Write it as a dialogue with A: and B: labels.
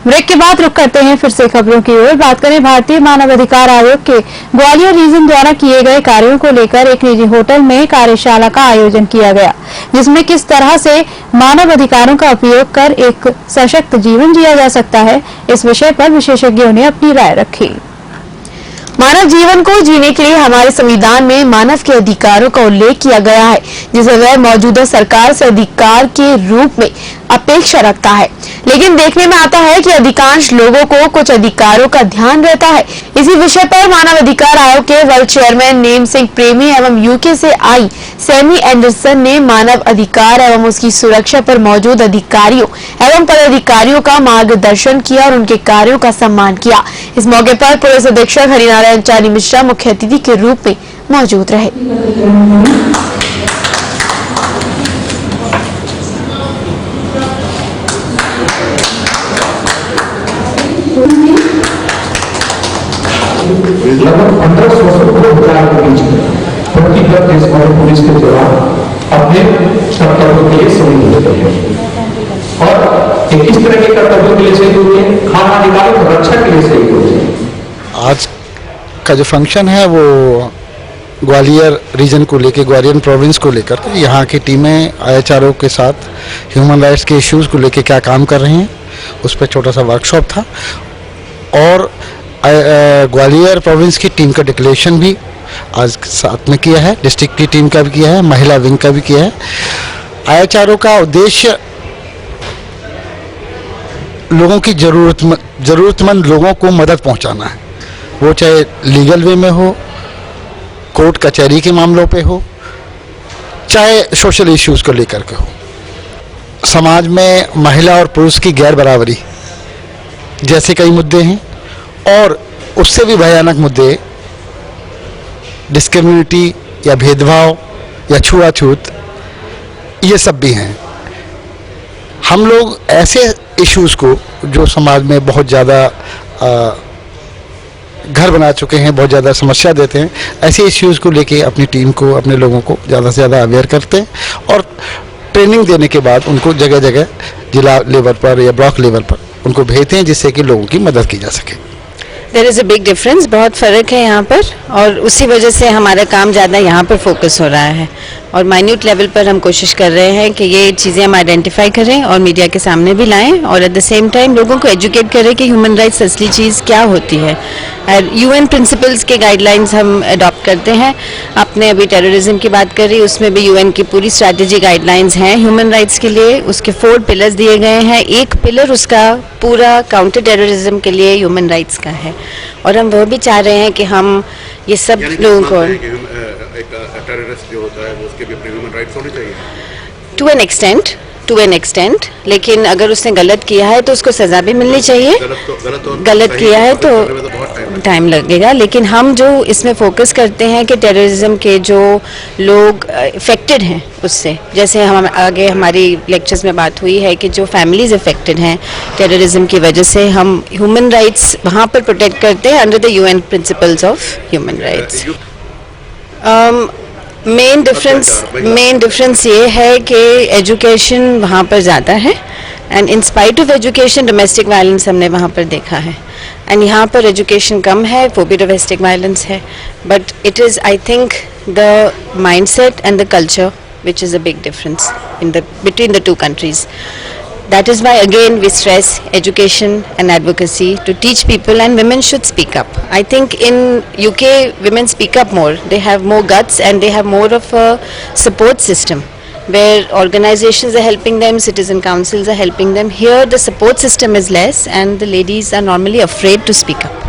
A: Break के बाद रुक करते हैं फिर से खबरों की ओर। बात करें भारतीय मानव अधिकार आयोग के ग्वालियर रीजन द्वारा किए गए कार्यों को लेकर एक निजी होटल में कार्यशाला का आयोजन किया गया, जिसमें किस तरह से मानव अधिकारों का उपयोग कर एक सशक्त जीवन जिया जा सकता है, इस विषय पर विशेषज्ञों ने अपनी राय रखी।
B: मानव जीवन को जीने के लिए हमारे संविधान में मानव के अधिकारों का उल्लेख किया गया है, जिसे वह मौजूदा सरकार से अधिकार के रूप में अपेक्षा रखता है। लेकिन देखने में आता है कि अधिकांश लोगों को कुछ अधिकारों का ध्यान रहता है। इसी विषय पर मानव अधिकार आयोग के वर्ल्ड चेयरमैन नेम सिंह प्रेमी एवं यूके से आई सैमी एंडरसन ने मानव अधिकार एवं उसकी सुरक्षा पर मौजूद अधिकारियों एवं पदाधिकारियों का मार्गदर्शन किया और उनके कार्यों का सम्मान किया। इस मौके पर पुलिस अधीक्षक हरिनारायण चानी मिश्रा मुख्य अतिथि के रूप में मौजूद रहे।
C: लगभग 1500 से के बीच में व्यक्तिगत देश और पुलिस के जवान अपने कर्तव्यों के लिए शहीद होते हैं और इस तरह के कर्तव्यों के लिए शहीद होते हैं, खान अधिकारों की रक्षा के लिए शहीद होते हैं।
D: आज का जो फंक्शन है वो ग्वालियर रीजन को लेकर, ग्वालियर प्रोविंस को लेकर यहाँ की टीमें IHRO के साथ ह्यूमन राइट्स के इश्यूज को लेकर क्या काम कर रही हैं उस पर छोटा सा वर्कशॉप था। और ग्वालियर प्रोविंस की टीम का डिक्लेरेशन भी आज साथ में किया है, डिस्ट्रिक्ट की टीम का भी किया है, महिला विंग का भी किया है। IHRO का उद्देश्य लोगों की जरूरतमंद लोगों को मदद पहुंचाना है, वो चाहे लीगल वे में हो, कोर्ट कचहरी के मामलों पे हो, चाहे सोशल इश्यूज को लेकर के हो। समाज में महिला और पुरुष की गैर बराबरी जैसे कई मुद्दे हैं और उससे भी भयानक मुद्दे डिस्क्रिमिनेटी या भेदभाव या छुआछूत, ये सब भी हैं। हम लोग ऐसे इश्यूज को जो समाज में बहुत ज़्यादा घर बना चुके हैं, बहुत ज़्यादा समस्या देते हैं, ऐसे इश्यूज़ को लेके अपनी टीम को, अपने लोगों को ज़्यादा से ज़्यादा अवेयर करते हैं और ट्रेनिंग देने के बाद उनको जगह जगह जिला लेवल पर या ब्लॉक लेवल पर उनको भेजते हैं, जिससे कि लोगों की मदद की जा सके।
B: There is a big difference, बहुत फ़र्क है यहाँ पर और उसी वजह से हमारा काम ज़्यादा यहाँ पर फोकस हो रहा है और माइन्यूट लेवल पर हम कोशिश कर रहे हैं कि ये चीज़ें हम आइडेंटिफाई करें और मीडिया के सामने भी लाएं और एट द सेम टाइम लोगों को एजुकेट करें कि ह्यूमन राइट्स असली चीज़ क्या होती है। और UN प्रिंसिपल्स के गाइडलाइंस हम अडॉप्ट करते हैं। आपने अभी टेररिज्म की बात करी, उसमें भी UN की पूरी स्ट्रैटेजी गाइडलाइंस हैं ह्यूमन राइट्स के लिए। उसके 4 पिलर्स दिए गए हैं, एक पिलर उसका पूरा काउंटर टेररिज्म के लिए ह्यूमन राइट्स का है और हम वो भी चाह रहे हैं कि हम ये सब लोगों को
E: टेररिस्ट जो होता है वो उसके भी ह्यूमन राइट्स होने चाहिए
B: टू एन एक्सटेंट, लेकिन अगर उसने गलत किया है तो उसको सज़ा भी मिलनी चाहिए। गलत किया है तो टाइम लगेगा, लेकिन हम जो इसमें फोकस करते हैं कि टेररिज्म के जो लोग इफ़ेक्टेड हैं उससे, जैसे हम आगे हमारी लेक्चर्स में बात हुई है कि जो फैमिलीज इफ़ेक्टेड हैं टेररिज्म की वजह से, हम ह्यूमन राइट्स वहाँ पर प्रोटेक्ट करते हैं under the UN principles of human rights. Main difference ये है कि एजुकेशन वहाँ पर ज़्यादा है and in spite of education domestic violence हमने वहाँ पर देखा है एंड यहाँ पर एजुकेशन कम है, वो भी डोमेस्टिक वायलेंस है, but it is I think the mindset and the culture which is a big difference between the two countries. That is why again we stress education and advocacy to teach people, and women should speak up. I think in UK women speak up more, they have more guts and they have more of a support system where organizations are helping them, citizen councils are helping them. Here the support system is less and the ladies are normally afraid to speak up.